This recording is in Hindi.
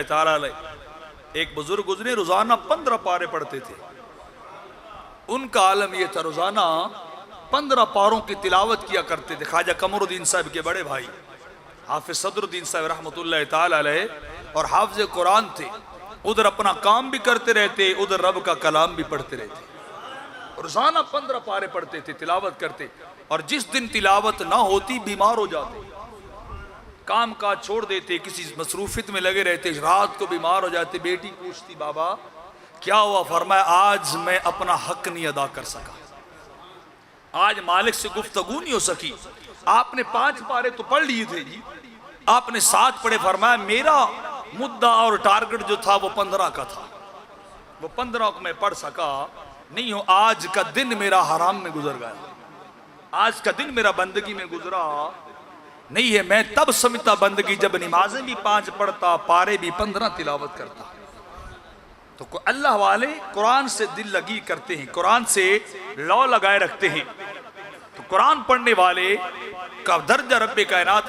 ताला एक बुजुर्ग गुजरे, रोजाना 15 पारे पढ़ते थे। उनका आलम यह था, रोजाना 15 पारों की तिलावत किया करते थे। ख्वाजा कमरुद्दीन साहब के बड़े भाई हाफिज सदरुद्दीन साहब रहमतुल्लाह ताला अलैह और हाफिज कुरान थे। उधर अपना काम भी करते रहते, उधर रब का कलाम भी पढ़ते रहते। रोजाना 15 पारे पढ़ते थे, तिलावत करते। और जिस दिन तिलावत ना होती बीमार हो जाते, काम काज छोड़ देते, किसी मसरूफियत में लगे रहते, रात को बीमार हो जाते। बेटी पूछती, बाबा क्या हुआ? फरमाया, आज मैं अपना हक नहीं अदा कर सका, आज मालिक से गुफ्तगू नहीं हो सकी। आपने 5 पारे तो पढ़ लिए थे जी, आपने 7 पढ़े। फरमाया, मेरा मुद्दा और टारगेट जो था वो 15 का था, वो 15 को मैं पढ़ सका नहीं हूं। आज का दिन मेरा हराम में गुजर गया, आज का दिन मेरा बंदगी में गुजरा नहीं है। मैं तब समझता बंदगी जब नमाजें भी 5 पढ़ता, पारे भी 15 तिलावत करता। तो अल्लाह वाले कुरान से दिल लगी करते हैं, कुरान से लौ लगाए रखते हैं। तो कुरान पढ़ने वाले का दर्जा रब्बे कायनात